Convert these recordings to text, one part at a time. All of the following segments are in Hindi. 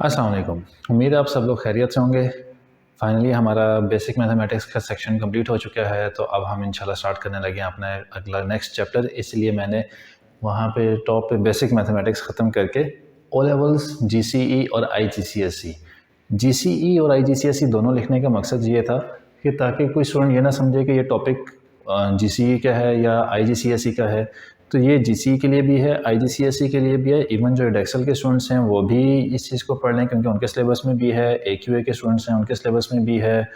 अस्सलाम वालेकुम। उम्मीद है आप सब लोग खैरियत से होंगे। फाइनली हमारा बेसिक मैथमेटिक्स का सेक्शन कंप्लीट हो चुका है, तो अब हम इंशाल्लाह स्टार्ट करने लगे हैं अपना अगला नेक्स्ट चैप्टर। इसलिए मैंने वहाँ पे टॉप पे बेसिक मैथमेटिक्स ख़त्म करके ओ लेवल्स, जीसीई और आईजीसीएसई, जीसीई और आईजीसीएसई दोनों लिखने का मकसद ये था कि ताकि कोई स्टूडेंट ये ना समझे कि ये टॉपिक जीसीई का है या आईजीसीएसई का है। तो ये जीसीई के लिए भी है, आईजीसीएसई के लिए भी है। इवन जो एडेक्सल के स्टूडेंट्स हैं वो भी इस चीज़ को पढ़ लें, क्योंकि उनके सिलेबस में भी है। एक्यूए के स्टूडेंट्स हैं उनके सिलेबस में भी है,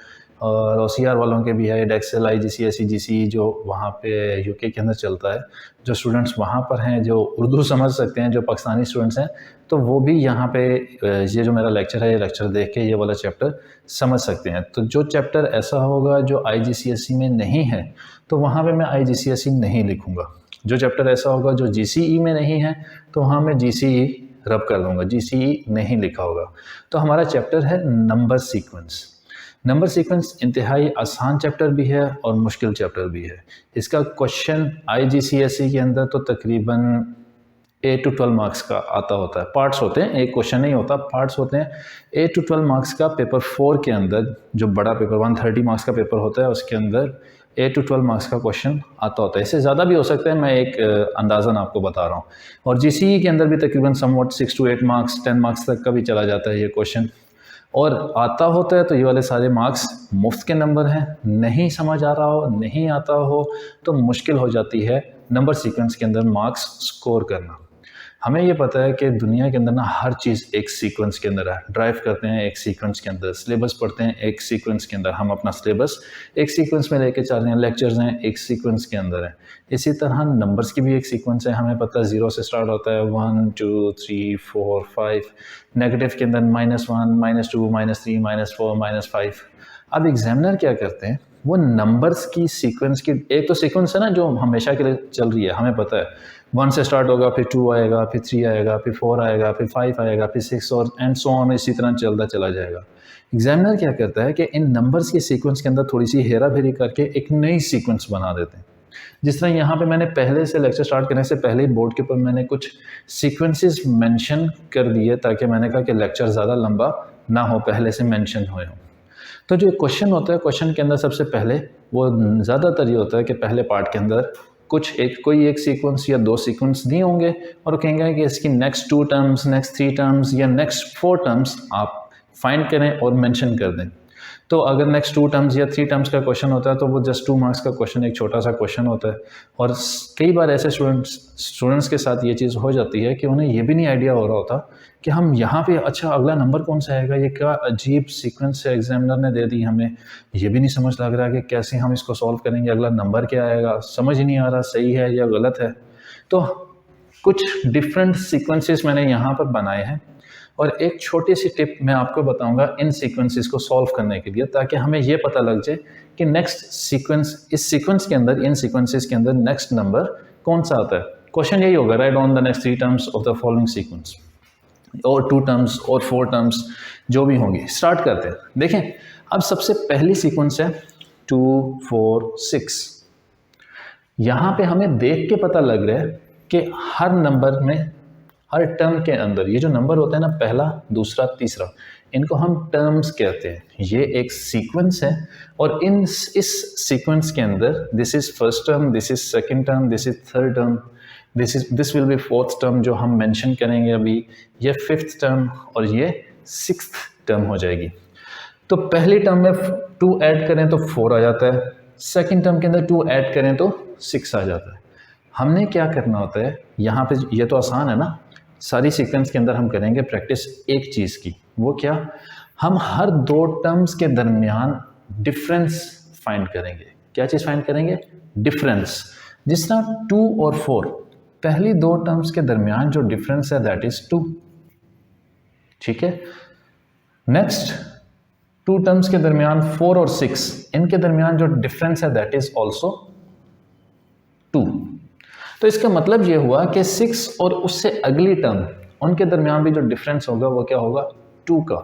और ओसीआर वालों के भी है। एडेक्सल, आईजीसीएसई, जीसीई जो वहाँ पे यूके के अंदर चलता है, जो स्टूडेंट्स वहाँ पर हैं जो उर्दू समझ सकते हैं, जो पाकिस्तानी स्टूडेंट्स हैं, तो वो भी यहाँ पे ये जो मेरा लेक्चर है, ये लेक्चर देख के ये वाला चैप्टर समझ सकते हैं। तो जो चैप्टर ऐसा होगा जो आईजीसीएसई में नहीं है, तो वहाँ पे मैं आईजीसीएसई नहीं लिखूँगा। जो चैप्टर ऐसा होगा जो जीसीई में नहीं है, तो वहाँ मैं जीसीई रब कर दूँगा, जीसीई नहीं लिखा होगा। तो हमारा चैप्टर है नंबर सीक्वेंस। नंबर सीक्वेंस इंतहाई आसान चैप्टर भी है और मुश्किल चैप्टर भी है। इसका क्वेश्चन आईजीसीएसई के अंदर तो तकरीबन 8 to 12 मार्क्स का आता होता है। पार्ट्स होते हैं, एक क्वेश्चन नहीं होता, पार्ट्स होते हैं। 8 to 12 मार्क्स का पेपर 4 के अंदर, जो बड़ा पेपर 130 मार्क्स का पेपर होता है, उसके अंदर 8 to 12 मार्क्स का क्वेश्चन आता होता है। इससे ज़्यादा भी हो सकता है, मैं एक अंदाज़न आपको बता रहा हूँ। और जीसीई के अंदर भी तकरीबन समवट 6 to 8 मार्क्स, 10 मार्क्स तक का भी चला जाता है ये क्वेश्चन। और आता होता है तो ये वाले सारे मार्क्स मुफ्त के नंबर हैं। नहीं समझ आ रहा हो, नहीं आता हो, तो मुश्किल हो जाती है नंबर सीक्वेंस के अंदर मार्क्स स्कोर करना। हमें ये पता है कि दुनिया के अंदर ना हर चीज़ एक सीक्वेंस के अंदर है। ड्राइव करते हैं एक सीक्वेंस के अंदर, सिलेबस पढ़ते हैं एक सीक्वेंस के अंदर, हम अपना सिलेबस एक सीक्वेंस में लेके चल रहे हैं, लेक्चर्स हैं एक सीक्वेंस के अंदर है। इसी तरह नंबर्स की भी एक सीक्वेंस है। हमें पता है 0 से स्टार्ट होता है, 1 2 3 4 5, नेगेटिव के अंदर -1 -2 -3 -4 -5। अब एग्जामिनर क्या करते हैं, वो नंबर्स की सीक्वेंस की, एक तो सीक्वेंस है ना जो हमेशा के लिए चल रही है, हमें पता है 1 से स्टार्ट होगा, फिर 2 आएगा, फिर 3 आएगा, फिर 4 आएगा, फिर 5 आएगा, फिर 6 और एंड सो ऑन, इसी तरह चलता चला जाएगा। एग्जामिनर क्या करता है कि इन नंबर्स की सीक्वेंस के अंदर थोड़ी सी हेरा फेरी करके एक नई सीक्वेंस बना देते हैं। जिस तरह यहाँ पे मैंने पहले से लेक्चर स्टार्ट करने से पहले ही बोर्ड के ऊपर मैंने कुछ सीक्वेंसेस मेंशन कर दिए, ताकि मैंने कहा कि लेक्चर ज़्यादा लंबा ना हो, पहले से मेंशन हुए हों। तो जो क्वेश्चन होता है, क्वेश्चन के अंदर सबसे पहले वो ज़्यादातर ये होता है कि पहले पार्ट के अंदर कोई एक सीक्वेंस या 2 सीक्वेंस दिए होंगे, और कहेंगे कि इसकी नेक्स्ट 2 टर्म्स, नेक्स्ट 3 टर्म्स या नेक्स्ट 4 टर्म्स आप फाइंड करें और मेंशन कर दें। तो अगर नेक्स्ट 2 टर्म्स या 3 टर्म्स का क्वेश्चन होता है, तो वो जस्ट 2 मार्क्स का क्वेश्चन, एक छोटा सा क्वेश्चन होता है। और कई बार ऐसे स्टूडेंट्स के साथ ये चीज़ हो जाती है कि उन्हें ये भी नहीं आइडिया हो रहा होता कि हम यहाँ पे, अच्छा अगला नंबर कौन सा आएगा, ये क्या अजीब सीक्वेंस है एग्जामिनर ने दे दी हमें, ये भी नहीं समझ लग रहा कि कैसे हम इसको सॉल्व करेंगे, अगला नंबर क्या आएगा, समझ ही नहीं आ रहा सही है या गलत है। तो कुछ डिफरेंट सीक्वेंसेस मैंने यहाँ पर बनाए हैं, और एक छोटी सी टिप मैं आपको बताऊंगा इन सीक्वेंसेस को सॉल्व करने के लिए, ताकि हमें ये पता लग जाए कि नेक्स्ट सीक्वेंस, इस सीक्वेंस के अंदर, इन सीक्वेंसेस के अंदर नेक्स्ट नंबर कौन सा आता है। क्वेश्चन यही होगा, right on the next 3 terms of the following sequence, और 2 टर्म्स और 4 टर्म्स जो भी होंगी। स्टार्ट करते हैं। देखें, अब सबसे पहली सीक्वेंस है 2 4 6। यहाँ पे हमें देख के पता लग रहा है कि हर नंबर में, हर टर्म के अंदर, ये जो नंबर होता है ना, पहला, दूसरा, तीसरा, इनको हम टर्म्स कहते हैं। ये एक सीक्वेंस है, और इस सीक्वेंस के अंदर this is first term, this is second term, this is third term, this will be fourth term जो हम मेंशन करेंगे अभी, ये फिफ्थ टर्म, और ये सिक्स्थ टर्म हो जाएगी। तो पहली टर्म में 2 ऐड करें तो 4 आ जाता है, सेकंड टर्म के अंदर 2 ऐड करें तो 6 आ जाता है। हमने क्या करना होता है यहाँ पे, ये तो आसान है ना, सारी सीक्वेंस के अंदर हम करेंगे प्रैक्टिस एक चीज़ की। वो क्या, हम हर 2 टर्म्स के दरमियान डिफरेंस फाइंड करेंगे। क्या चीज़ फाइंड करेंगे? डिफरेंस। जिस तरह 2 और 4, पहली 2 टर्म्स के दरमियान जो डिफरेंस है दैट इज 2। ठीक है। नेक्स्ट 2 टर्म्स के दरमियान 4 और 6, इनके दरमियान जो डिफरेंस है दैट इज ऑल्सो 2। तो इसका मतलब ये हुआ कि 6 और उससे अगली टर्म, उनके दरमियान भी जो डिफरेंस होगा वो क्या होगा? 2 का।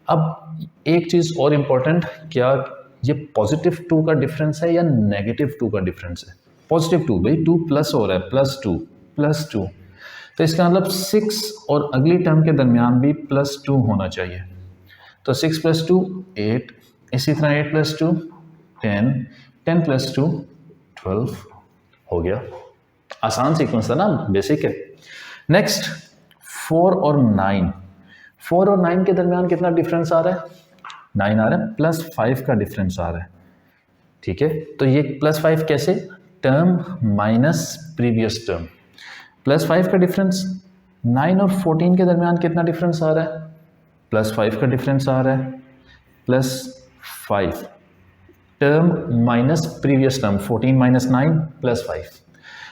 अब एक चीज़ और इम्पॉर्टेंट, क्या ये पॉजिटिव 2 का डिफरेंस है या नेगेटिव 2 का डिफरेंस है? पॉजिटिव 2, भाई 2 प्लस हो रहा है, +2 +2। तो इसका मतलब 6 और अगली टर्म के दरमियान भी +2 होना चाहिए। तो 6 + 2 8, इसी तरह 8 + 2 10, 10 + 2 12 हो गया। आसान सीक्वेंस था ना, बेसिक है। नेक्स्ट 4 और 9, 4 और 9 के दरमियान कितना डिफरेंस आ रहा है? 9 आ रहा है, +5 का डिफरेंस आ रहा है। ठीक है, तो ये +5 कैसे? टर्म माइनस प्रीवियस टर्म, +5 का डिफरेंस। 9 और 14 के दरमियान कितना डिफरेंस आ रहा है? +5 का डिफरेंस आ रहा है, +5 टर्म माइनस प्रीवियस टर्म, 14 - 9 +5।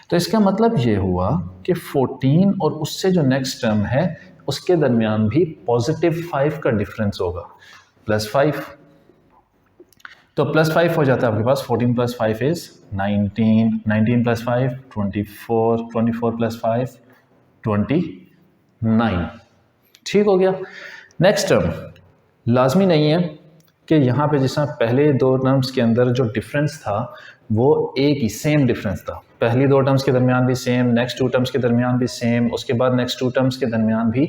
तो इसका मतलब ये हुआ कि 14 और उससे जो नेक्स्ट टर्म है उसके दरमियान भी +5 का डिफरेंस होगा, +5। तो +5 हो जाता है आपके पास। 14 + 5 इज 19, 19 + 5 24, 24 + 5 29। ठीक हो गया। नेक्स्ट टर्म लाजमी नहीं है कि यहाँ पे जैसा पहले दो टर्म्स के अंदर जो डिफरेंस था वो एक ही सेम डिफरेंस था। पहली दो टर्म्स के दरमियान भी सेम, नेक्स्ट 2 टर्म्स के दरमियान भी सेम, उसके बाद नेक्स्ट 2 टर्म्स के दरमियान भी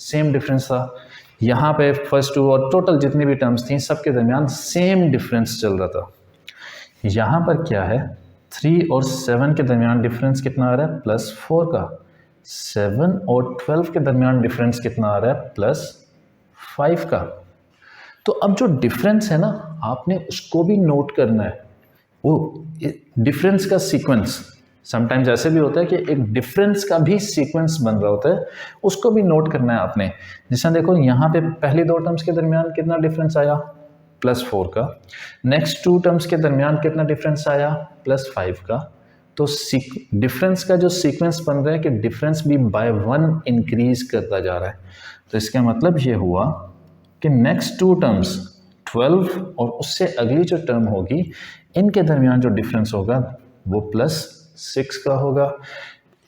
सेम डिफरेंस था। यहाँ पे फर्स्ट 2 और टोटल जितनी भी टर्म्स थी सबके दरमियान सेम डिफरेंस चल रहा था। यहाँ पर क्या है, 3 और 7 के दरमियान डिफरेंस कितना आ रहा है? +4 का। 7 और 12 के दरमियान डिफरेंस कितना आ रहा है? +5 का। तो अब जो डिफरेंस है ना, आपने उसको भी नोट करना है। वो डिफरेंस का सीक्वेंस, समटाइम्स ऐसे भी होता है कि एक डिफरेंस का भी सीक्वेंस बन रहा होता है, उसको भी नोट करना है आपने। जैसा देखो यहाँ पे पहली दो टर्म्स के दरमियान कितना डिफरेंस आया? +4 का। नेक्स्ट 2 टर्म्स के दरमियान कितना डिफरेंस आया? +5 का। तो डिफरेंस का जो सीक्वेंस बन रहा है कि डिफरेंस भी बाय 1 इंक्रीज करता जा रहा है। तो इसका मतलब ये हुआ कि नेक्स्ट 2 टर्म्स 12 और उससे अगली जो टर्म होगी इनके दरमियान जो डिफरेंस होगा वो +6 का होगा।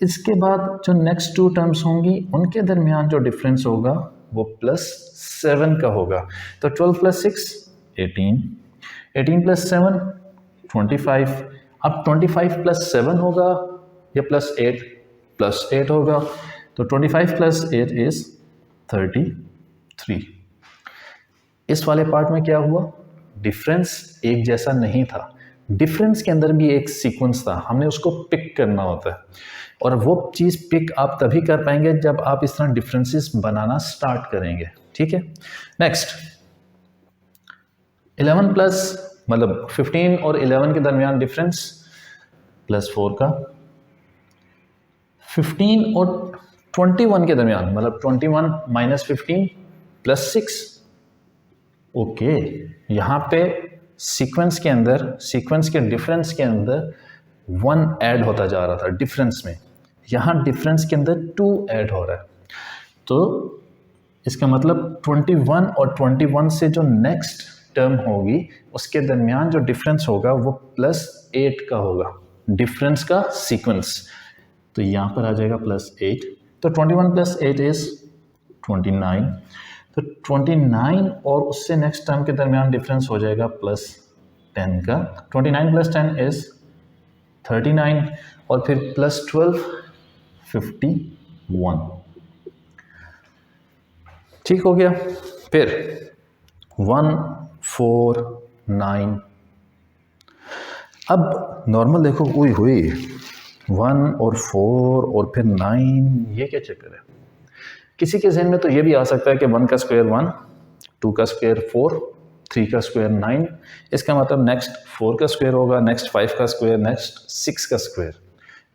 इसके बाद जो नेक्स्ट 2 टर्म्स होंगी उनके दरमियान जो डिफरेंस होगा वो +7 का होगा। तो 12 + 6 18, 18 + 7 25। अब 25 + 7 होगा या +8? +8 होगा। तो 25 + 8 इज 33। इस वाले पार्ट में क्या हुआ? डिफरेंस एक जैसा नहीं था, डिफरेंस के अंदर भी एक सीक्वेंस था, हमने उसको पिक करना होता है। और वो चीज़ पिक आप तभी कर पाएंगे जब आप इस तरह डिफरेंसेस बनाना स्टार्ट करेंगे। ठीक है। नेक्स्ट 11 प्लस, मतलब 15 और 11 के दरमियान डिफरेंस +4 का। 15 और 21 के दरमियान, मतलब 21 - 15 +6। ओके, यहाँ पे सीक्वेंस के अंदर, सीक्वेंस के डिफरेंस के अंदर 1 ऐड होता जा रहा था डिफरेंस में, यहाँ डिफरेंस के अंदर 2 ऐड हो रहा है। तो इसका मतलब 21 और 21 से जो नेक्स्ट टर्म होगी उसके दरमियान जो डिफरेंस होगा वो +8 का होगा, डिफरेंस का सीक्वेंस। तो यहाँ पर आ जाएगा +8। तो 21 + 8 इज 29। तो 29 और उससे नेक्स्ट टर्म के दरमियान डिफरेंस हो जाएगा +10 का। 29 + 10 इज 39 और फिर +12 51। ठीक हो गया। फिर 1 4 9। अब नॉर्मल देखो, हुई 1 और 4 और फिर 9, ये क्या चक्कर है? किसी के जहन में तो ये भी आ सकता है कि 1 का स्क्वायर 1, 2 का स्क्वायर 4, 3 का स्क्वायर 9। इसका मतलब नेक्स्ट 4 का स्क्वायर होगा, नेक्स्ट 5 का स्क्वायर, नेक्स्ट 6 का स्क्वायर।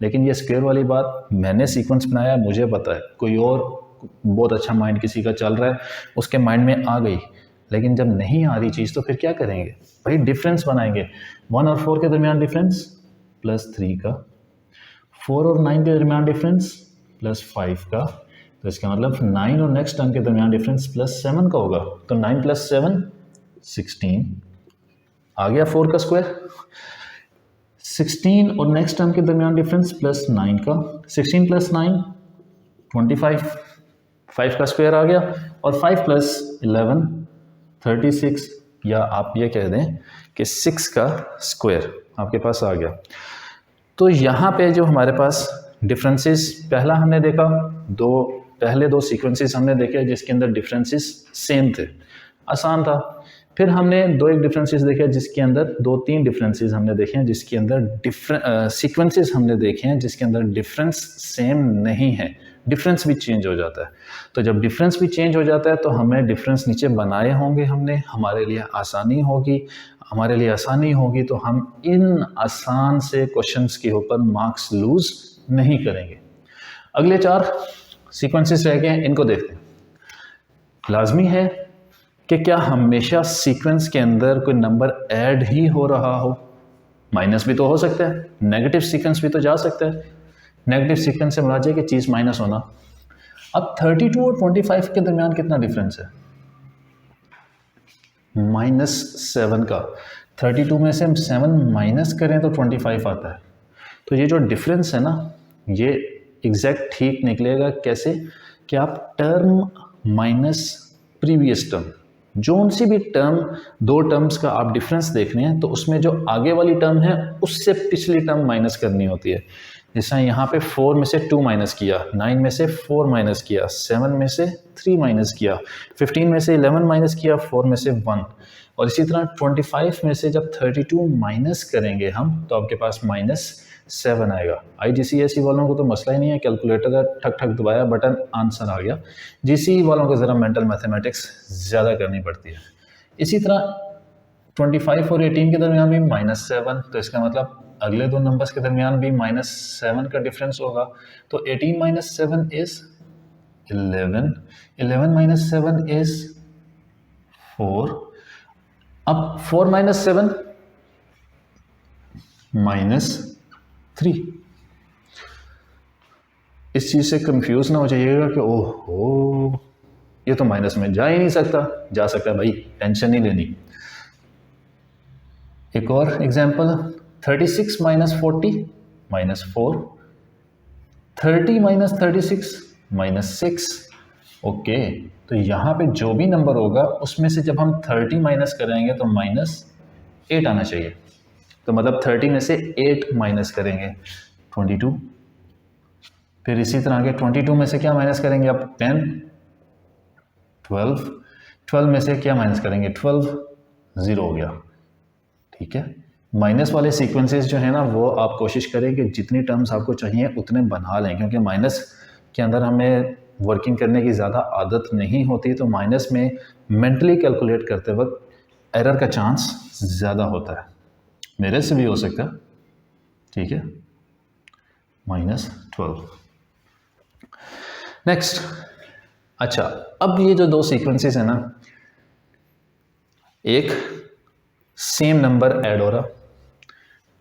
लेकिन ये स्क्वायर वाली बात मैंने सीक्वेंस बनाया, मुझे पता है, कोई और बहुत अच्छा माइंड किसी का चल रहा है उसके माइंड में आ गई, लेकिन जब नहीं आ रही चीज़ तो फिर क्या करेंगे भाई? डिफरेंस बनाएंगे। 1 और 4 के दरमियान डिफरेंस +3 का, 4 और 9 के दरमियान डिफरेंस +5 का। तो इसका मतलब 9 और नेक्स्ट टर्म के दरमियान डिफरेंस +7 का होगा। तो 9 + 7 16 आ गया, 4 का स्क्वायर। 16 और नेक्स्ट टर्म के दरमियान डिफरेंस +9 का, 16 + 9 25, 5 का स्क्वायर आ गया। और 5 + 11 36, या आप ये कह दें कि 6 का स्क्वायर आपके पास आ गया। तो यहाँ पे जो हमारे पास डिफरेंसेस पहला हमने देखा, पहले दो सीक्वेंसेस हमने देखे जिसके अंदर डिफरेंसेस सेम थे, आसान था। फिर हमने एक डिफरेंसेस देखे जिसके अंदर 2-3 डिफरेंसेस हमने देखे हैं जिसके अंदर सीक्वेंसेस हमने देखे हैं जिसके अंदर डिफरेंस सेम नहीं है, डिफरेंस भी चेंज हो जाता है। तो जब डिफरेंस भी चेंज हो जाता है तो हमें डिफरेंस नीचे बनाए होंगे, हमने हमारे लिए आसानी होगी तो हम इन आसान से क्वेश्चंस के ऊपर मार्क्स लूज नहीं करेंगे। अगले 4 सीक्वेंसेस रह गए हैं, इनको देखते हैं। लाजमी है कि क्या हमेशा सीक्वेंस के अंदर कोई नंबर ऐड ही हो रहा हो, माइनस भी तो हो सकता है, नेगेटिव सीक्वेंस भी तो जा सकता है। नेगेटिव सीक्वेंस से मुराद है कि चीज़ माइनस होना। अब 32 और 25 के दरमियान कितना डिफरेंस है? -7 का। 32 में से हम 7 माइनस करें तो 25 आता है। तो ये जो डिफरेंस है ना, ये एग्जैक्ट ठीक निकलेगा। कैसे? कि आप टर्म माइनस प्रीवियस टर्म, जो उनसी भी टर्म, 2 टर्म्स का आप डिफरेंस देख रहे हैं तो उसमें जो आगे वाली टर्म है उससे पिछली टर्म माइनस करनी होती है। जैसा यहाँ पे 4 में से 2 माइनस किया, 9 में से 4 माइनस किया, 7 में से 3 माइनस किया, 15 में से 11 माइनस किया, 4 में से 1, और इसी तरह 25 में से जब 32 माइनस करेंगे हम तो आपके पास -7 आएगा। IGCSE वालों को तो मसला ही नहीं है, कैलकुलेटर है, ठक ठक दबाया बटन, आंसर आ गया। GCE वालों को ज़रा मेंटल मैथमेटिक्स ज़्यादा करनी पड़ती है। इसी तरह 25 और 18 के दरमियान भी -7, तो इसका मतलब अगले 2 नंबर्स के दरमियान भी -7 का डिफरेंस होगा। तो 18 - 7 इज़ 11, 11 - 7 इज़ 4। अब 4 - 7 -3। इस चीज़ से कंफ्यूज ना हो जाइएगा कि ओहो ये तो माइनस में जा ही नहीं सकता। जा सकता है भाई, टेंशन नहीं लेनी। एक और एग्जांपल, 36 - 40 -4, 30 - 36 -6। ओके, तो यहाँ पे जो भी नंबर होगा उसमें से जब हम 30 माइनस करेंगे तो -8 आना चाहिए। तो मतलब 30 में से 8 माइनस करेंगे 22। फिर इसी तरह आगे 22 में से क्या माइनस करेंगे आप? 10, 12, 12 में से क्या माइनस करेंगे? 12, 0 हो गया। ठीक है, माइनस वाले सीक्वेंसेस जो है ना वो आप कोशिश करें कि जितनी टर्म्स आपको चाहिए उतने बना लें, क्योंकि माइनस के अंदर हमें वर्किंग करने की ज़्यादा आदत नहीं होती, तो माइनस में मेंटली कैलकुलेट करते वक्त एरर का चांस ज़्यादा होता है। मेरे से भी हो सकता है। ठीक है, -12। नेक्स्ट, अच्छा अब ये जो 2 सीक्वेंसेस है ना, एक सेम नंबर ऐड हो रहा,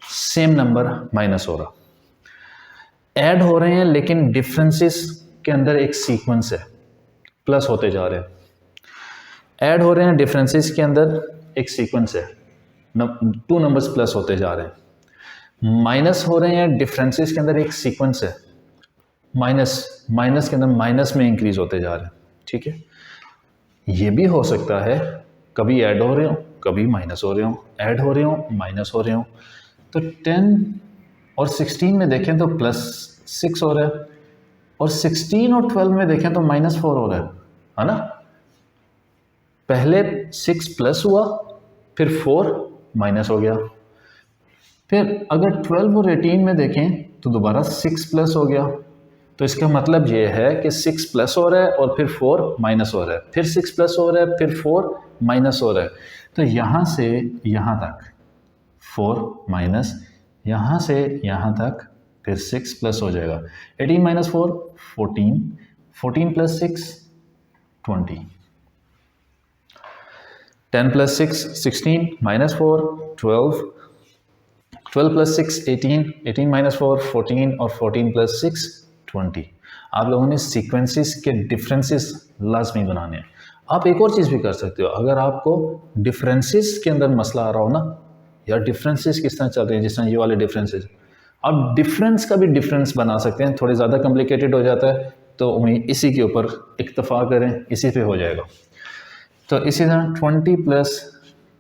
सेम नंबर माइनस हो रहा, ऐड हो रहे हैं लेकिन डिफरेंसेस के अंदर एक सीक्वेंस है, प्लस होते जा रहे हैं। ऐड हो रहे हैं, डिफरेंसेस के अंदर एक सीक्वेंस है, 2 नंबर्स प्लस होते जा रहे हैं। माइनस हो रहे हैं, डिफरेंसेस के अंदर एक सीक्वेंस है, माइनस के अंदर माइनस में इंक्रीज होते जा रहे हैं। ठीक है, ये भी हो सकता है कभी ऐड हो रहे हो कभी माइनस हो रहे हो, ऐड हो रहे हो माइनस हो रहे हो। तो 10 और 16 में देखें तो +6 हो रहा है, और 16 और 12 में देखें तो -4 हो रहा है ना। पहले 6 प्लस हुआ, फिर 4 माइनस हो गया। फिर अगर 12 और 18 में देखें तो दोबारा 6 प्लस हो गया। तो इसका मतलब ये है कि 6 प्लस हो रहा है और फिर 4 माइनस हो रहा है, फिर 6 प्लस हो रहा है, फिर 4 माइनस हो रहा है। तो यहाँ से यहाँ तक 4 माइनस, यहाँ से यहाँ तक फिर 6 प्लस हो जाएगा। 18 - 4 14, 14 + 6 20, 10 + 6 16, -4 12, 12 + 6 18, 18 - 4 14, और 14 + 6 20। आप लोगों ने सीक्वेंसेस के डिफरेंसेस लाजमी बनाने हैं। आप एक और चीज़ भी कर सकते हो, अगर आपको डिफरेंसेस के अंदर मसला आ रहा हो ना, या डिफरेंसेस किस तरह चल रहे हैं, जिस तरह ये वाले डिफरेंसेस, आप डिफरेंस का भी डिफरेंस बना सकते हैं। थोड़े ज़्यादा कॉम्प्लिकेटेड हो जाता है तो उम्मीद इसी के ऊपर इक्तफा करें, इसी पे हो जाएगा। तो इसी तरह 20 +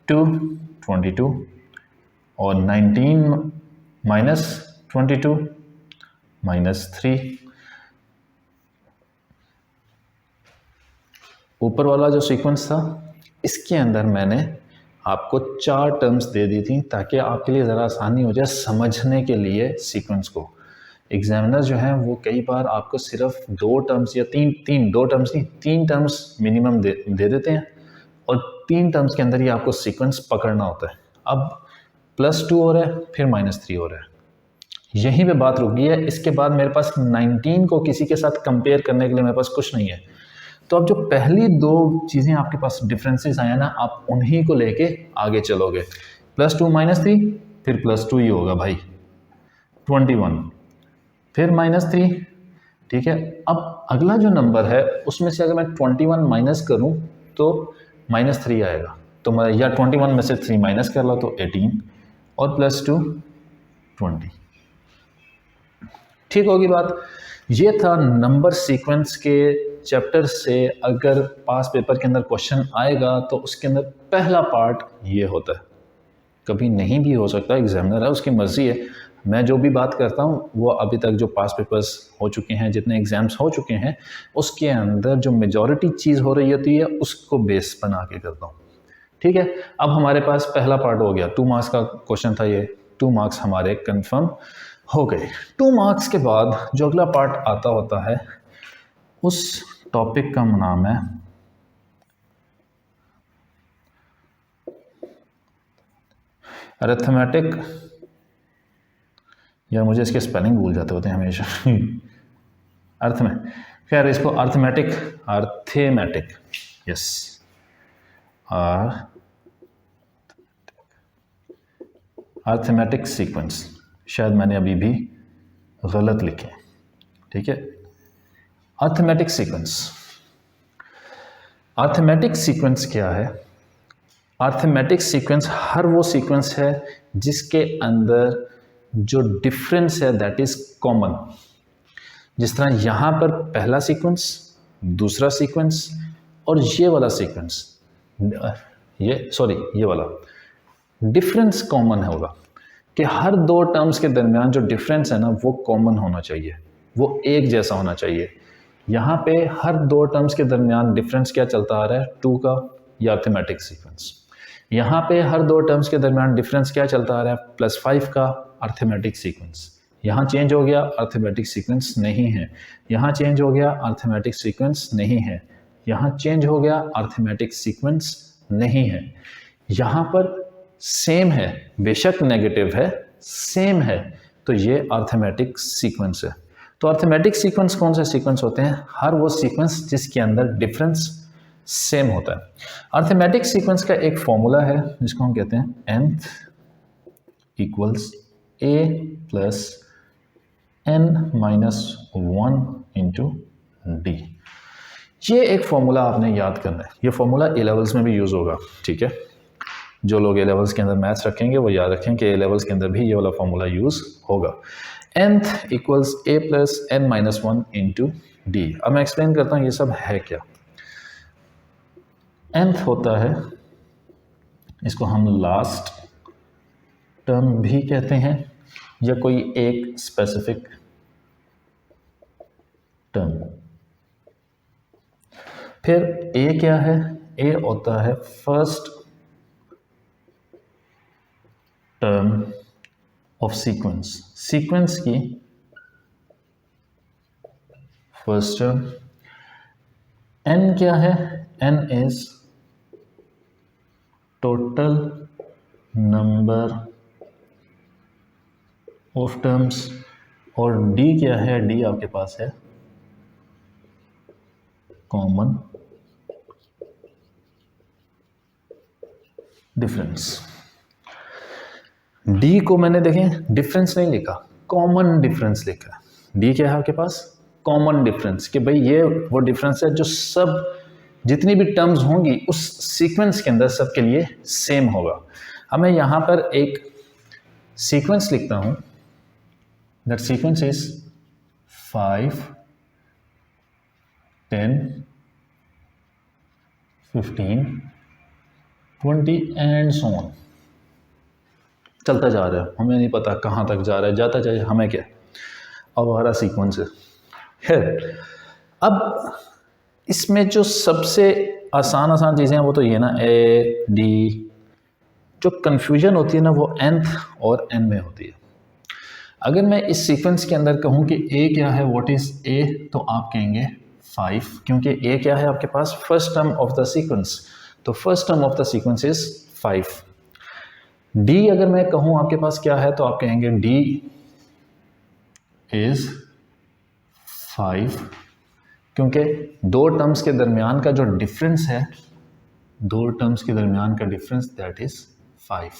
2 22, और 19 - 22 -3। ऊपर वाला जो सीक्वेंस था इसके अंदर मैंने आपको 4 टर्म्स दे दी थी ताकि आपके लिए ज़रा आसानी हो जाए समझने के लिए सीक्वेंस को। एग्जामिनर जो है वो कई बार आपको सिर्फ 2 टर्म्स या 2 टर्म्स नहीं 3 टर्म्स मिनिमम दे देते हैं और 3 टर्म्स के अंदर ही आपको सीक्वेंस पकड़ना होता है। अब +2 हो रहा है, फिर -3 हो रहा है, यहीं पे बात रुक गई है। इसके बाद मेरे पास 19 को किसी के साथ कंपेयर करने के लिए मेरे पास कुछ नहीं है। तो अब जो पहली 2 चीज़ें आपके पास डिफरेंसेस आया ना, आप उन्हीं को लेके आगे चलोगे। +2 -3 फिर +2 ही होगा भाई, 21 फिर -3, ठीक है। अब अगला जो नंबर है उसमें से अगर मैं 21 माइनस करूं तो -3 आएगा। तो मैं या 21 में से 3 माइनस कर लो तो 18 और +2 20। ठीक होगी बात। ये था नंबर सीक्वेंस के चैप्टर से। अगर पास पेपर के अंदर क्वेश्चन आएगा तो उसके अंदर पहला पार्ट ये होता है। कभी नहीं भी हो सकता, एग्जामिनर है उसकी मर्जी है। मैं जो भी बात करता हूँ वो अभी तक जो पास पेपर्स हो चुके हैं, जितने एग्जाम्स हो चुके हैं, उसके अंदर जो मेजॉरिटी चीज़ हो रही होती है उसको बेस बना के करता हूँ। ठीक है, अब हमारे पास पहला पार्ट हो गया, 2 मार्क्स का क्वेश्चन था ये, 2 मार्क्स हमारे कंफर्म हो गए। 2 मार्क्स के बाद जो अगला पार्ट आता होता है उस टॉपिक का नाम है अरिथमेटिक। यार मुझे इसके स्पेलिंग भूल जाते होते हैं हमेशा। अर्थ में, खैर इसको अर्थमेटिक, यस, अर्थमेटिक सीक्वेंस। शायद मैंने अभी भी गलत लिखे, ठीक है। अर्थमेटिक सीक्वेंस, अर्थमेटिक सीक्वेंस क्या है? अर्थमेटिक सीक्वेंस हर वो सीक्वेंस है जिसके अंदर जो डिफरेंस है दैट इज कॉमन। जिस तरह यहां पर पहला सीक्वेंस, दूसरा सीक्वेंस और ये वाला सीक्वेंस, ये वाला डिफरेंस कॉमन होगा कि हर 2 टर्म्स के दरमियान जो डिफरेंस है ना वो कॉमन होना चाहिए, वो एक जैसा होना चाहिए। यहाँ पे हर 2 टर्म्स के दरमियान डिफरेंस क्या चलता आ रहा है? 2 का, या अर्थमेटिक सीक्वेंस। यहाँ पे हर 2 टर्म्स के दरमियान डिफरेंस क्या चलता आ रहा है? +5 का, अर्थमेटिक सीक्वेंस। यहाँ चेंज हो गया, अर्थमेटिक सीक्वेंस नहीं है। यहाँ चेंज हो गया, अर्थमेटिक सीक्वेंस नहीं है। यहाँ चेंज हो गया, अर्थमेटिक सीक्वेंस नहीं है। यहाँ पर सेम है, बेशक नेगेटिव है, सेम है, तो ये अर्थमेटिक सीक्वेंस है। तो अर्थमेटिक सीक्वेंस कौन से सीक्वेंस होते हैं? हर वो सीक्वेंस जिसके अंदर डिफरेंस सेम होता है। अर्थमेटिक सीक्वेंस का एक फॉर्मूला है जिसको हम कहते हैं nth equals a plus n-1 into D. ये एक फॉर्मूला आपने याद करना है। ये फॉर्मूला ए लेवल्स में भी यूज़ होगा, ठीक है। जो लोग ए लेवल्स के अंदर मैथ्स रखेंगे वो याद रखें कि ए लेवल्स के अंदर भी ये वाला फॉर्मूला यूज़ होगा। nth equals a plus n-1 into D. अब मैं एक्सप्लेन करता हूँ ये सब है क्या। nth होता है, इसको हम लास्ट टर्म भी कहते हैं या कोई एक स्पेसिफिक टर्म। फिर a क्या है? a होता है first term of sequence, sequence की फर्स्ट टर्म। n क्या है? n is total number of terms. और d क्या है? d आपके पास है कॉमन डिफरेंस। d को मैंने देखें डिफरेंस नहीं लिखा, कॉमन डिफरेंस लिखा। d क्या है आपके पास? कॉमन डिफरेंस, कि भाई ये वो डिफरेंस है जो सब जितनी भी टर्म्स होंगी उस सीक्वेंस के अंदर सबके लिए सेम होगा। अब मैं यहाँ पर एक सीक्वेंस लिखता हूँ, that sequence is 5, 10, 15, 20 and so on. चलता जा रहा है, हमें नहीं पता कहाँ तक जा रहा है, जाता जाए, हमें क्या। अब हमारा सीक्वेंस है। अब इसमें जो सबसे आसान चीज़ें हैं वो तो ये ना, ए डी, जो कन्फ्यूजन होती है ना वो nth और n में होती है। अगर मैं इस सीक्वेंस के अंदर कहूँ कि a क्या है, व्हाट इज़ a, तो आप कहेंगे 5, क्योंकि a क्या है आपके पास, first term of the sequence, तो first term of the sequence is 5। d अगर मैं कहूँ आपके पास क्या है, तो आप कहेंगे d इज 5, क्योंकि दो टर्म्स के दरमियान का जो डिफरेंस है, दो टर्म्स के दरमियान का डिफरेंस दैट इज 5।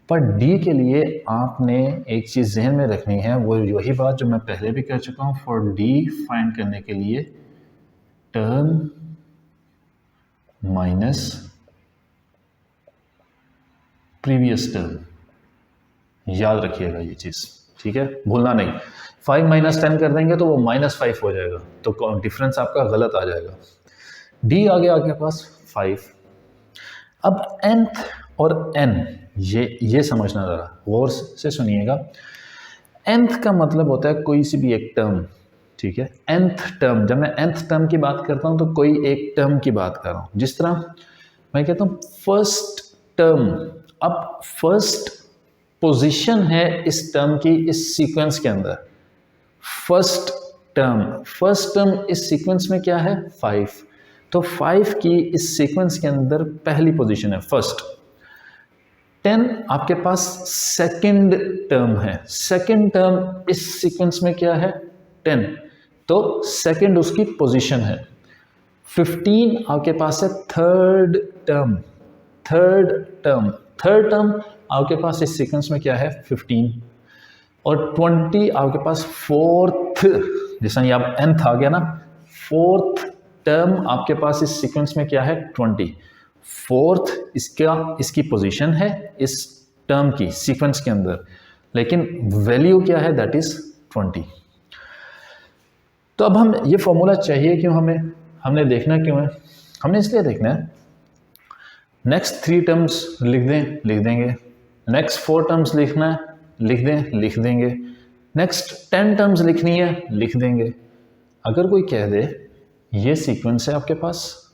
पर d के लिए आपने एक चीज़ जहन में रखनी है, वो वही बात जो मैं पहले भी कर चुका हूँ। फॉर d फाइंड करने के लिए टर्म माइनस प्रीवियस टर्म, याद रखिएगा ये चीज़, ठीक है, भूलना नहीं। 5 माइनस 10 कर देंगे तो वो -5 हो जाएगा, तो डिफरेंस आपका गलत आ जाएगा। d आ गया आपके पास 5। अब nth और n, ये समझना ज़रा गौर से सुनिएगा। nth का मतलब होता है कोई सी भी एक टर्म, ठीक है। nth टर्म, जब मैं nth टर्म की बात करता हूँ तो कोई एक टर्म की बात कर रहा हूँ। जिस तरह मैं कहता हूँ फर्स्ट टर्म, अब फर्स्ट पोजीशन है इस टर्म की इस सीक्वेंस के अंदर, फर्स्ट टर्म इस सीक्वेंस में क्या है, 5, तो 5 की इस सीक्वेंस के अंदर पहली पोजीशन है फर्स्ट। 10 आपके पास सेकंड टर्म है, सेकंड टर्म इस सीक्वेंस में क्या है, 10, तो सेकंड उसकी पोजीशन है। 15 आपके पास है थर्ड टर्म, थर्ड टर्म आपके पास इस सीक्वेंस में क्या है, 15, और 20 आपके पास फोर्थ, जैसा ये आप nth आ गया ना, फोर्थ टर्म आपके पास इस सीक्वेंस में क्या है, 20, फोर्थ इसकी पोजीशन है इस टर्म की सीक्वेंस के अंदर, लेकिन वैल्यू क्या है, दैट इज 20। तो अब हम ये फॉर्मूला चाहिए क्यों हमने देखना क्यों है, हमने इसलिए देखना है, नेक्स्ट 3 टर्म्स लिख देंगे, नेक्स्ट 4 टर्म्स लिखना है, लिख देंगे, नेक्स्ट 10 टर्म्स लिखनी है, लिख देंगे। अगर कोई कह दे ये सीक्वेंस है आपके पास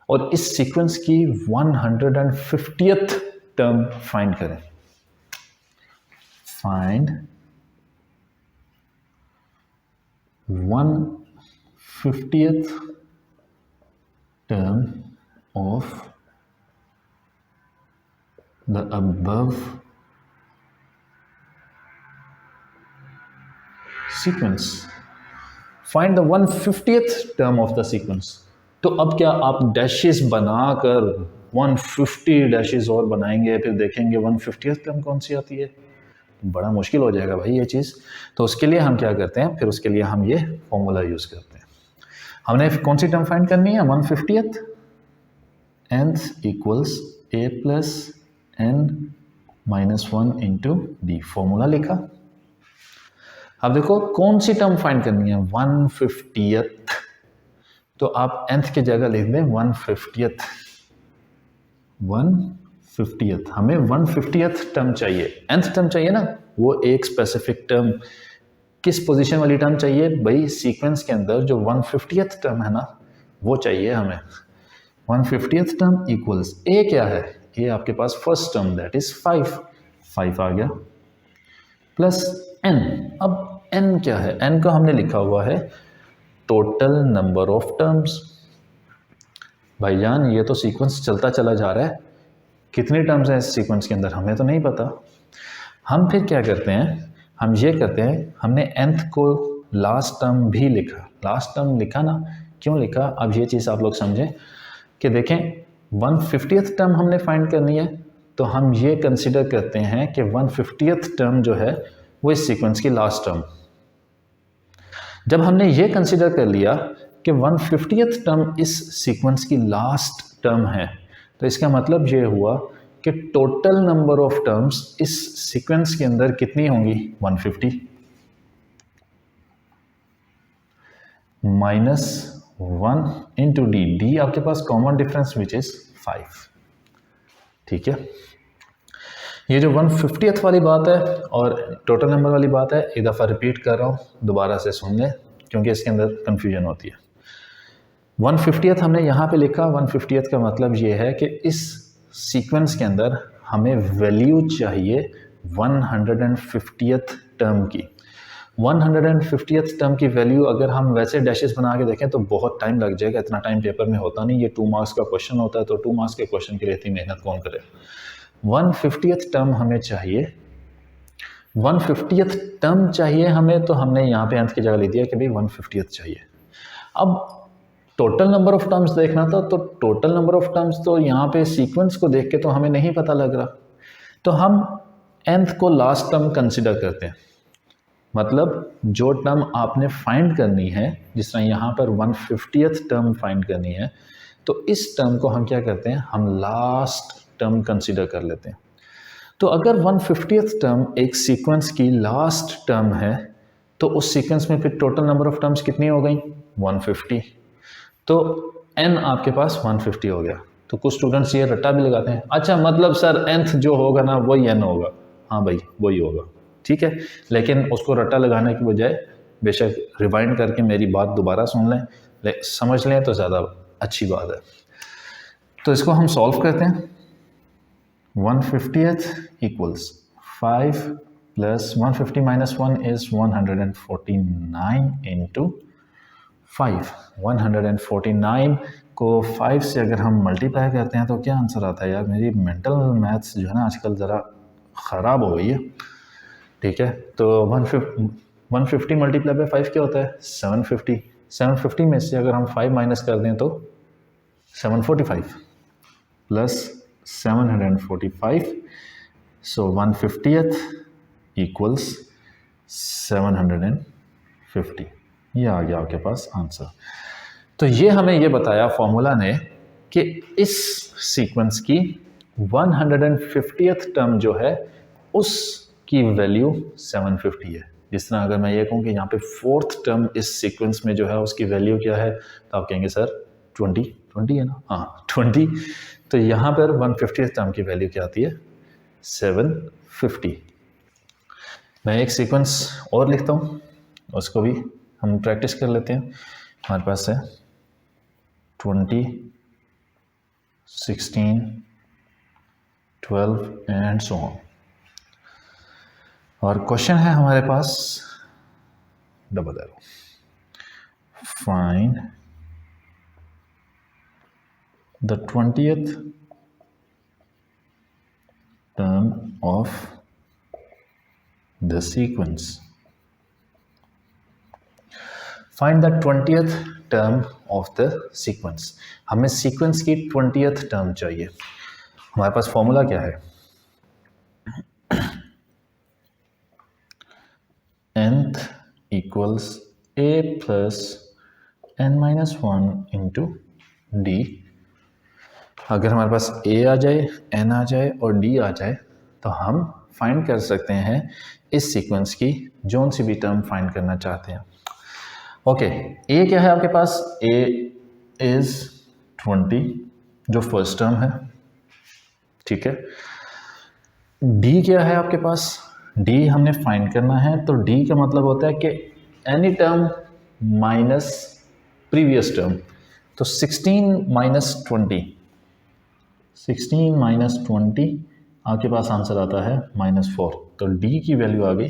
और इस सीक्वेंस की 150th टर्म फाइंड करें, find 150th term of the above sequence, find the 150th term of the sequence। तो अब क्या आप डैशेस बनाकर 150 डैशेस और बनाएंगे, फिर देखेंगे 150th टर्म कौन सी आती है, बड़ा मुश्किल हो जाएगा भाई ये चीज़। तो उसके लिए हम क्या करते हैं, फिर उसके लिए हम ये फॉर्मूला यूज़ करते हैं। हमने कौन सी टर्म फाइंड करनी है, 150th, nth equals a plus n-1 into D, formula लिखा। अब देखो कौन सी टर्म फाइंड करनी है, 150th, तो आप nth की जगह लिख दें 150th, हमें 150th टर्म चाहिए, nth टर्म चाहिए ना, वो एक स्पेसिफिक टर्म, किस पोजीशन वाली टर्म चाहिए भाई, सीक्वेंस के अंदर जो 150th टर्म है ना वो चाहिए हमें। 150th टर्म इक्वल्स a क्या है, ये आपके पास फर्स्ट टर्म दैट इज 5 आ गया, प्लस n। अब n क्या है, n को हमने लिखा हुआ है टोटल नंबर ऑफ टर्म्स। भाईजान ये तो सीक्वेंस चलता चला जा रहा है, कितने टर्म्स हैं इस सीक्वेंस के अंदर हमें तो नहीं पता। हम फिर क्या करते हैं, हम ये करते हैं, हमने nth को लास्ट टर्म भी लिखा, लास्ट टर्म लिखा ना, क्यों लिखा, अब ये चीज़ आप लोग समझें कि देखें 150th टर्म हमने फाइंड करनी है, तो हम ये कंसिडर करते हैं कि 150th टर्म जो है वो इस सीक्वेंस की लास्ट टर्म। जब हमने ये कंसिडर कर लिया कि 150th टर्म इस सीक्वेंस की लास्ट टर्म है, तो इसका मतलब ये हुआ कि टोटल नंबर ऑफ टर्म्स इस सीक्वेंस के अंदर कितनी होंगी, 150 माइनस 1 इंटू डी, आपके पास कॉमन डिफरेंस विच इज 5, ठीक है। ये जो 150th वाली बात है और टोटल नंबर वाली बात है, एक दफ़ा रिपीट कर रहा हूँ, दोबारा से सुन लें क्योंकि इसके अंदर कन्फ्यूजन होती है। 150th हमने यहाँ पे लिखा, 150th का मतलब ये है कि इस सीक्वेंस के अंदर हमें वैल्यू चाहिए 150th टर्म की। 150th टर्म की वैल्यू अगर हम वैसे डैशेस बना के देखें तो बहुत टाइम लग जाएगा, इतना टाइम पेपर में होता नहीं। ये 2 मार्क्स का क्वेश्चन होता है, तो 2 मार्क्स के क्वेश्चन के लिए इतनी मेहनत कौन करे। 150th टर्म हमें चाहिए, 150th टर्म चाहिए हमें, तो हमने यहाँ पे nth की जगह लिख दिया कि भाई 150th चाहिए। अब टोटल नंबर ऑफ टर्म्स देखना था, तो टोटल नंबर ऑफ टर्म्स तो यहाँ पे सीक्वेंस को देख के तो हमें नहीं पता लग रहा, तो हम nth को लास्ट टर्म कंसिडर करते हैं। मतलब जो टर्म आपने फाइंड करनी है, जिस तरह यहाँ पर 150th टर्म फाइंड करनी है, तो इस टर्म को हम क्या करते हैं, हम लास्ट टर्म कंसिडर कर लेते हैं। तो अगर 150th टर्म एक सीक्वेंस की लास्ट टर्म है, तो उस सीक्वेंस में फिर टोटल नंबर ऑफ टर्म्स कितनी हो गई, 150। तो n आपके पास 150 हो गया। तो कुछ स्टूडेंट्स ये रट्टा भी लगाते हैं, अच्छा मतलब सर nth जो होगा ना वही n होगा। हाँ भाई वही होगा, ठीक है, लेकिन उसको रट्टा लगाने की बजाय बेशक रिवाइंड करके मेरी बात दोबारा सुन लें, समझ लें तो ज़्यादा अच्छी बात है। तो इसको हम सॉल्व करते हैं। 150th equals 5 plus 150 minus 1 is 149 into 5। 149 को 5 से अगर हम मल्टीप्लाई करते हैं तो क्या आंसर आता है यार। मेरी मेंटल मैथ्स जो है ना आजकल ज़रा ख़राब हो गई है, ठीक है। तो 150 मल्टीप्लाई बाई 5 क्या होता है, 750। 750 में से अगर हम 5 माइनस कर दें तो 745 प्लस 745, सो 150th इक्वल्स 750। ये आ गया आपके पास आंसर। तो ये हमें ये बताया फॉर्मूला ने कि इस सीक्वेंस की 150th टर्म जो है उसकी वैल्यू 750 है। जिस तरह अगर मैं ये कहूँ कि यहाँ पे 4th टर्म इस सीक्वेंस में जो है उसकी वैल्यू क्या है, तो आप कहेंगे सर 20 है ना, हाँ 20। तो यहाँ पर 150th टर्म की वैल्यू क्या आती है, 750। मैं एक सीक्वेंस और लिखता हूँ, उसको भी हम प्रैक्टिस कर लेते हैं। हमारे पास है 20, 16, 12 एंड सो ऑन। और क्वेश्चन है हमारे पास double arrow, find the 20th term of the sequence. Find the 20th term of the sequence. हमें सीक्वेंस की 20th टर्म चाहिए। हमारे पास फॉर्मूला क्या है, nth equals a plus n minus 1 into D. अगर हमारे पास a आ जाए, n आ जाए और d आ जाए तो हम फाइंड कर सकते हैं इस सीक्वेंस की जोन सी भी टर्म फाइंड करना चाहते हैं। ओके, a क्या है आपके पास, a इज 20 जो फर्स्ट टर्म है, ठीक है। d क्या है आपके पास, d हमने फाइंड करना है, तो d का मतलब होता है कि any term minus previous term. तो 16 माइनस 20, 16 माइनस 20 आपके पास आंसर आता है -4। तो d की वैल्यू आ गई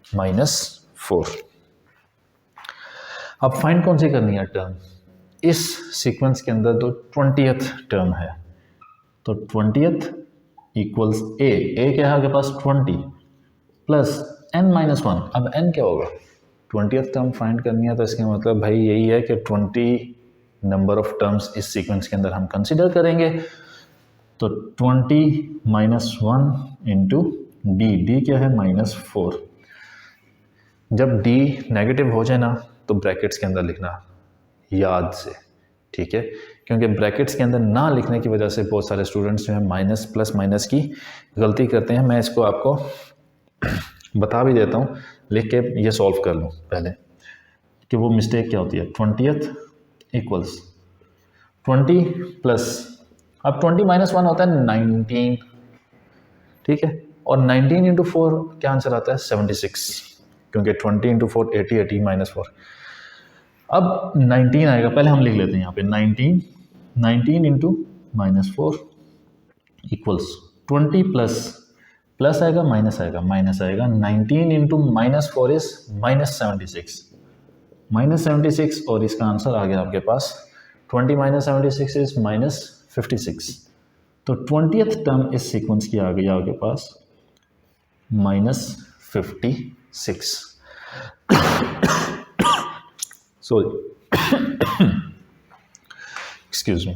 -4। अब फाइंड कौन सी करनी है टर्म, इस सीक्वेंस के अंदर तो 20th टर्म है, तो 20th इक्वल्स a क्या है आपके पास 20 प्लस n माइनस 1। अब n क्या होगा, 20th टर्म फाइंड करनी है, तो इसका मतलब भाई यही है कि 20 नंबर ऑफ टर्म्स इस सीक्वेंस के अंदर हम कंसिडर करेंगे। तो 20 माइनस 1 इंटू डी क्या है -4। जब d नेगेटिव हो जाए ना तो ब्रैकेट्स के अंदर लिखना याद से, ठीक है, क्योंकि ब्रैकेट्स के अंदर ना लिखने की वजह से बहुत सारे स्टूडेंट्स जो है माइनस प्लस माइनस की गलती करते हैं। मैं इसको आपको बता भी देता हूँ, लिख के ये सॉल्व कर लूँ पहले कि वो मिस्टेक क्या होती है। 20th इक्वल्स 20 प्लस, अब 20 माइनस 1 होता है 19, ठीक है। और 19 इंटू 4 क्या आंसर आता है 76, क्योंकि 20 इंटू 4 80, 80 माइनस 4। अब 19 आएगा, पहले हम लिख लेते हैं यहाँ पे 19 into minus 4 equals 20 plus plus आएगा माइनस आएगा माइनस आएगा 19 इंटू माइनस 4 इज माइनस 76 और इसका आंसर आ गया आपके पास 20 माइनस 76 इज माइनस 56। तो 20th टर्म इस सीक्वेंस की आ गई आपके पास minus 56। Sorry, excuse me.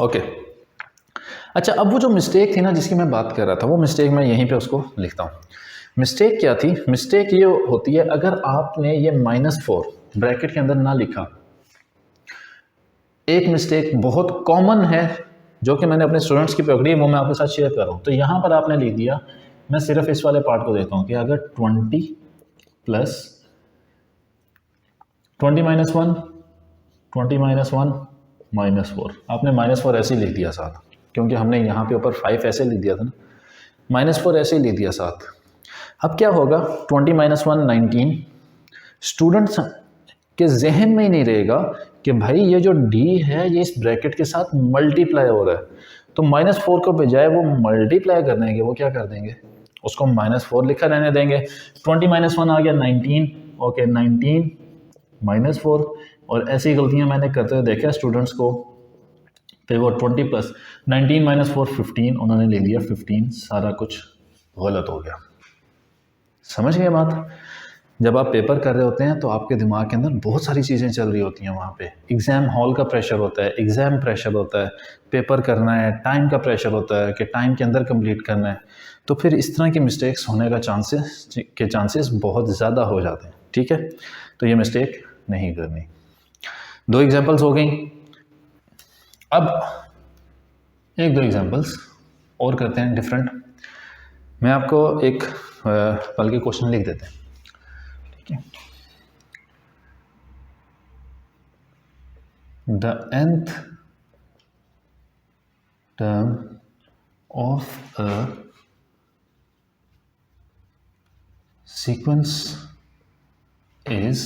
Okay, अच्छा, अब वो जो मिस्टेक थी ना जिसकी मैं बात कर रहा था, वो मिस्टेक मैं यहीं पे उसको लिखता हूँ। मिस्टेक क्या थी? मिस्टेक ये होती है अगर आपने ये -4 ब्रैकेट के अंदर ना लिखा। एक मिस्टेक बहुत कॉमन है जो कि मैंने अपने स्टूडेंट्स की पकड़ी है, वो मैं आपके साथ शेयर कर रहा हूँ। तो यहाँ पर आपने लिख दिया, मैं सिर्फ इस वाले पार्ट को देता हूँ कि अगर 20 प्लस 20 माइनस 1 20 माइनस 1 माइनस 4, आपने -4 ऐसे ही लिख दिया साथ, क्योंकि हमने यहाँ पे ऊपर 5 ऐसे लिख दिया था ना, -4 ऐसे ही लिख दिया साथ। अब क्या होगा, 20 माइनस 1 19, स्टूडेंट्स के जहन में ही नहीं रहेगा कि भाई ये जो d है ये इस ब्रैकेट के साथ मल्टीप्लाई हो रहा है। तो -4 को बजाय वो मल्टीप्लाई कर देंगे, वो क्या कर देंगे, उसको -4 लिखा रहने देंगे। 20 माइनस 1 आ गया 19, ओके 19 -4, और ऐसी गलतियां मैंने करते हुए देखा स्टूडेंट्स को। फिर वो 20 प्लस 19 माइनस 4 15, उन्होंने ले लिया 15, सारा कुछ गलत हो गया। समझ गए बात? जब आप पेपर कर रहे होते हैं तो आपके दिमाग के अंदर बहुत सारी चीज़ें चल रही होती हैं। वहाँ पे एग्ज़ाम हॉल का प्रेशर होता है, एग्ज़ाम प्रेशर होता है, पेपर करना है, टाइम का प्रेशर होता है कि टाइम के अंदर कंप्लीट करना है। तो फिर इस तरह की मिस्टेक्स होने का चांसेस बहुत ज़्यादा हो जाते हैं। ठीक है, तो ये मिस्टेक नहीं करनी। 2 एग्जाम्पल्स हो गई। अब 1-2 एग्जाम्पल्स और करते हैं डिफरेंट। मैं आपको एक बल्कि क्वेश्चन लिख देते हैं, ठीक है। The nth term of a sequence is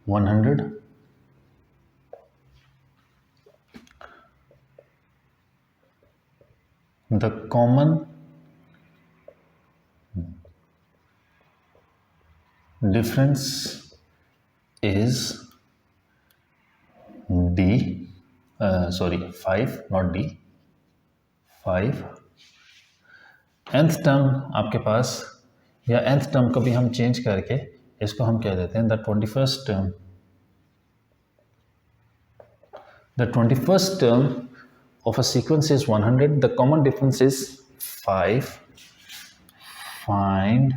100. The common difference is 5, not D, 5. nth term आपके पास, या nth टर्म को भी हम चेंज करके इसको हम कह देते हैं the 21st term. The 21st term of a sequence is 100. The common difference is 5. Find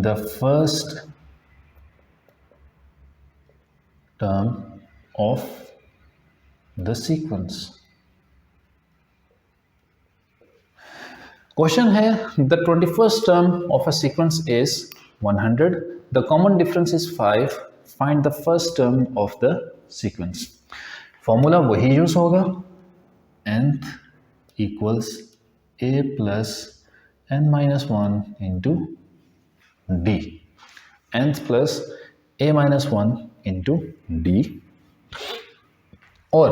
the first term of the sequence. Question है, the 21st term of a sequence is 100. The common difference is 5. Find the first term of the sequence. Formula वही यूज होगा, nth equals a plus n minus 1 into d, nth plus a minus 1 into d। और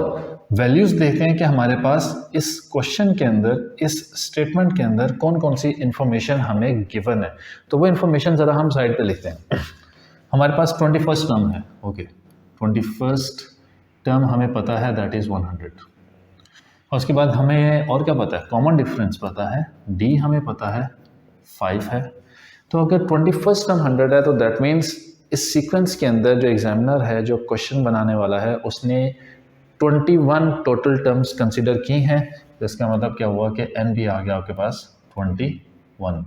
वैल्यूज देखते हैं कि हमारे पास इस क्वेश्चन के अंदर, इस स्टेटमेंट के अंदर कौन कौन सी इंफॉर्मेशन हमें गिवन है। तो वो इंफॉर्मेशन ज़रा हम साइड पे लिखते हैं। हमारे पास 21st टर्म है, ओके 21st टर्म हमें पता है दैट इज़ 100। और उसके बाद हमें और क्या पता है, कॉमन डिफरेंस पता है, d हमें पता है 5 है। तो अगर 21st टर्म 100 है तो दैट मीन्स इस सीक्वेंस के अंदर जो एग्जामिनर है, जो क्वेश्चन बनाने वाला है, उसने 21 टोटल टर्म्स कंसिडर की हैं। तो इसका मतलब क्या हुआ कि n भी आ गया आपके पास 21।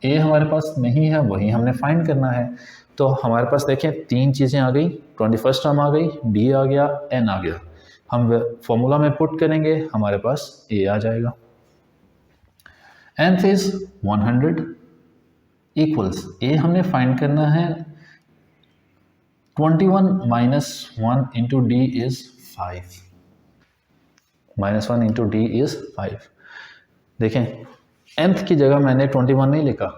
a हमारे पास नहीं है, वही हमने फाइंड करना है। तो हमारे पास देखें 3 चीज़ें आ गई, 21st टर्म आ गई, d आ गया, n आ गया। हम फॉर्मूला में पुट करेंगे, हमारे पास a आ जाएगा। nth इज 100 इक्वल्स ए हमने फाइंड करना है 21 minus 1 into D is 5 minus 1 into D is 5। देखें nth की जगह मैंने 21 नहीं लिखा,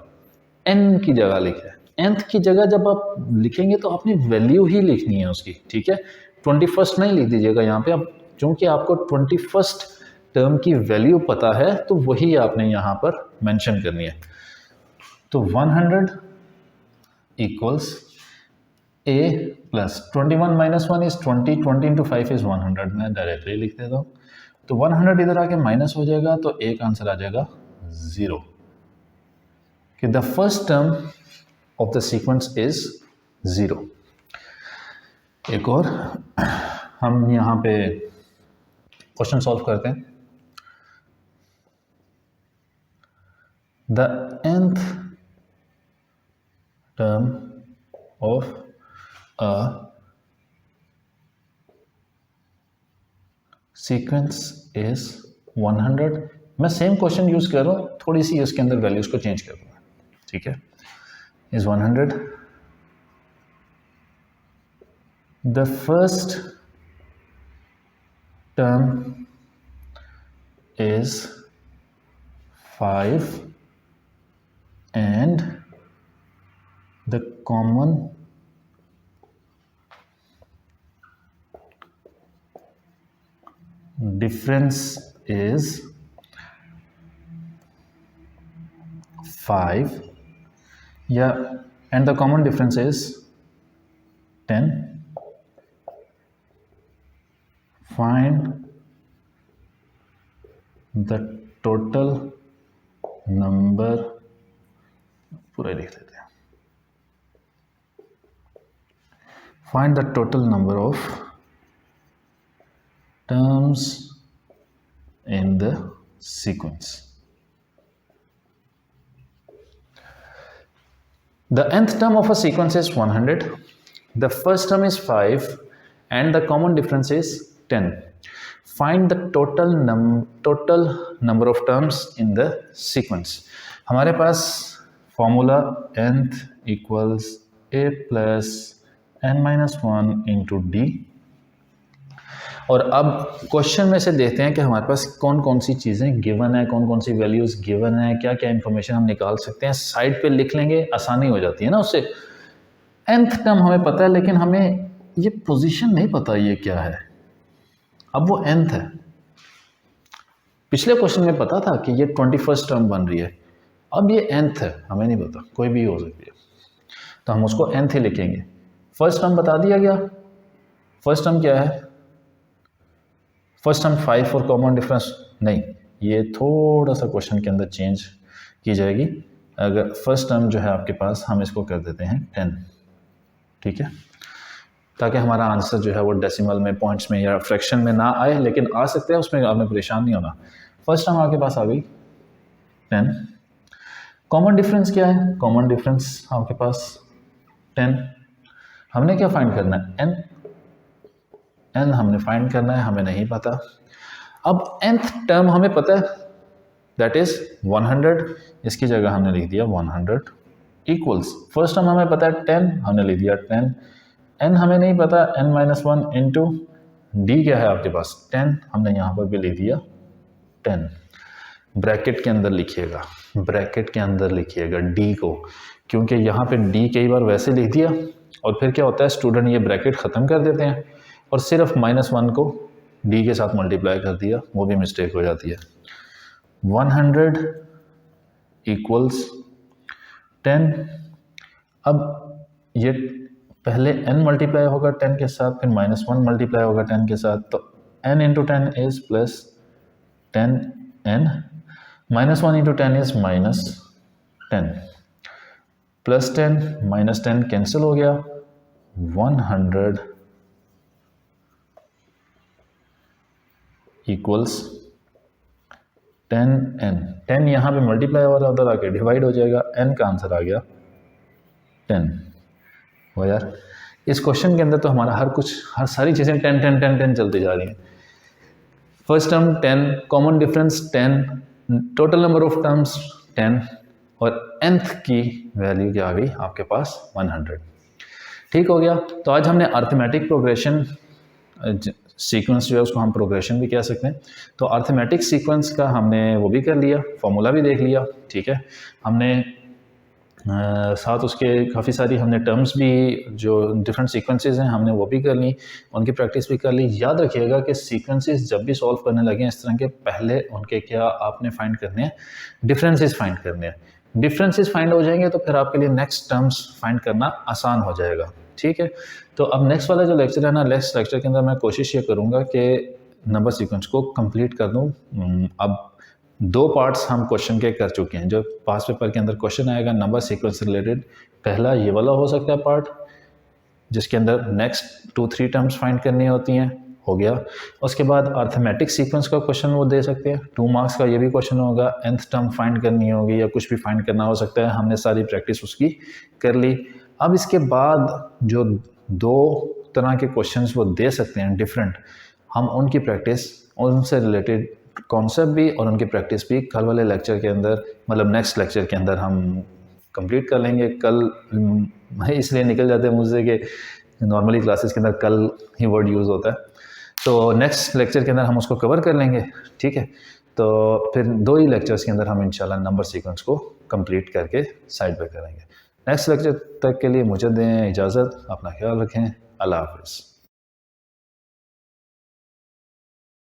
n की जगह लिखा है। nth की जगह जब आप लिखेंगे तो आपने वैल्यू ही लिखनी है उसकी, ठीक है। 21st नहीं लिख दीजिएगा यहाँ पे, अब क्योंकि आपको 21st टर्म की वैल्यू पता है तो वही आपने यहाँ पर मेंशन करनी है। तो 100 equals a plus 21 minus 1 is 20, 20 into 5 is 100, मैं डायरेक्टली लिख देता हूँ। तो 100 इधर आके माइनस हो जाएगा तो एक आंसर आ जाएगा 0, कि the first term of the sequence is 0। एक और हम यहाँ पे क्वेश्चन सॉल्व करते हैं। The nth term of a sequence is 100। मैं सेम क्वेश्चन यूज कर रहा हूँ, थोड़ी सी इसके अंदर वैल्यूज को चेंज कर दूंगा, ठीक है। Is 100, the first term is 5 and the common difference is 5, yeah, and the common difference is 10. Find the total number, पूरा लिख देते हैं, find the total number of terms in the sequence. The nth term of a sequence is 100, the first term is 5 and the common difference is 10. Find the total number of terms in the sequence. हमारे पास formula nth equals a plus n minus 1 into D. और अब क्वेश्चन में से देखते हैं कि हमारे पास कौन कौन सी चीज़ें गिवन है, कौन कौन सी वैल्यूज़ गिवन है, क्या क्या इंफॉर्मेशन हम निकाल सकते हैं। साइड पे लिख लेंगे, आसानी हो जाती है ना उससे। nth टर्म हमें पता है लेकिन हमें ये पोजीशन नहीं पता ये क्या है। अब वो nth है, पिछले क्वेश्चन में पता था कि ये 21st टर्म बन रही है, अब ये nth है, हमें नहीं पता, कोई भी हो सकती है, तो हम उसको nth ही लिखेंगे। फर्स्ट टर्म बता दिया गया, फर्स्ट टर्म क्या है, फर्स्ट टर्म 5 और कॉमन डिफरेंस नहीं, ये थोड़ा सा क्वेश्चन के अंदर चेंज की जाएगी। अगर फर्स्ट टर्म जो है आपके पास, हम इसको कर देते हैं 10, ठीक है, ताकि हमारा आंसर जो है वो डेसिमल में, पॉइंट्स में या फ्रैक्शन में ना आए, लेकिन आ सकते हैं, उसमें आपने परेशान नहीं होना। फर्स्ट टर्म आपके पास आ गई 10। कॉमन डिफरेंस क्या है, कॉमन डिफरेंस आपके पास 10। हमने क्या फाइंड करना है, n हमने फाइंड करना है, हमें नहीं पता। अब nth टर्म हमें पता है, दैट इज 100, इसकी जगह हमने लिख दिया 100 इक्वल्स, फर्स्ट टर्म हमें पता है 10, हमने लिख दिया 10। n हमें नहीं पता, n माइनस 1 इंटू डी क्या है आपके पास 10, हमने यहाँ पर भी लिख दिया 10। ब्रैकेट के अंदर लिखिएगा, ब्रैकेट के अंदर लिखिएगा डी को, क्योंकि यहाँ पे डी कई बार वैसे लिख दिया और फिर क्या होता है, स्टूडेंट ये ब्रैकेट ख़त्म कर देते हैं और सिर्फ -1 को डी के साथ मल्टीप्लाई कर दिया, वो भी मिस्टेक हो जाती है। 100 इक्वल्स 10। अब ये पहले n मल्टीप्लाई होगा 10 के साथ, फिर -1 मल्टीप्लाई होगा 10 के साथ, तो n into 10 is plus 10n, -1 into 10 is -10, plus 10 -10 cancel हो गया, 100 इक्वल्स 10n। 10 यहाँ पे मल्टीप्लाई हो रहा है, उधर आके डिवाइड हो जाएगा, n का आंसर आ गया 10। वो यार इस क्वेश्चन के अंदर तो हमारा हर सारी चीज़ें 10 10 10 10 चलती जा रही हैं। First term 10, common difference 10, total number of terms 10 और nth की वैल्यू क्या आ गई आपके पास 100। ठीक हो गया। तो आज हमने अर्थमेटिक प्रोग्रेशन सीक्वेंस जो है उसको हम प्रोग्रेशन भी कह सकते हैं। तो अर्थमेटिक सीक्वेंस का हमने वो भी कर लिया, फॉर्मूला भी देख लिया। ठीक है, हमने साथ उसके काफ़ी सारी हमने टर्म्स भी जो डिफरेंट सीक्वेंसेस हैं हमने वो भी कर ली, उनकी प्रैक्टिस भी कर ली। याद रखिएगा कि सीक्वेंसेस जब भी सॉल्व करने लगे इस तरह के, पहले उनके क्या आपने फाइंड करने हैं, डिफरेंसेस फाइंड करने हैं। डिफरेंसेस फाइंड हो जाएंगे तो फिर आपके लिए नेक्स्ट टर्म्स फाइंड करना आसान हो जाएगा। ठीक है, तो अब नेक्स्ट वाला जो लेक्चर है ना, नेक्स्ट लेक्चर के अंदर मैं कोशिश ये करूँगा कि नंबर सीक्वेंस को कंप्लीट कर दूँ। अब 2 पार्ट्स हम क्वेश्चन के कर चुके हैं। जो पास पेपर के अंदर क्वेश्चन आएगा नंबर सीक्वेंस रिलेटेड, पहला ये वाला हो सकता है पार्ट, जिसके अंदर नेक्स्ट 2-3 टर्म्स फाइंड करनी होती हैं, हो गया। उसके बाद अर्थमेटिक सीक्वेंस का क्वेश्चन वो दे सकते हैं, 2 मार्क्स का ये भी क्वेश्चन होगा, nth टर्म फाइंड करनी होगी या कुछ भी फाइंड करना हो सकता है। हमने सारी प्रैक्टिस उसकी कर ली। अब इसके बाद जो 2 तरह के क्वेश्चंस वो दे सकते हैं डिफरेंट, हम उनकी प्रैक्टिस, उनसे रिलेटेड कॉन्सेप्ट भी और उनकी प्रैक्टिस भी कल वाले लेक्चर के अंदर, मतलब नेक्स्ट लेक्चर के अंदर हम कंप्लीट कर लेंगे। कल इसलिए निकल जाते हैं मुझसे कि नॉर्मली क्लासेस के अंदर कल ही वर्ड यूज़ होता है, तो नेक्स्ट लेक्चर के अंदर हम उसको कवर कर लेंगे। ठीक है, तो फिर 2 ही लेक्चर्स के अंदर हम इंशाल्लाह नंबर सीक्वेंस को कंप्लीट करके साइड पे करेंगे। नेक्स्ट लेक्चर तक के लिए मुझे दें इजाज़त, अपना ख्याल रखें, अल्लाह हाफ़िज़।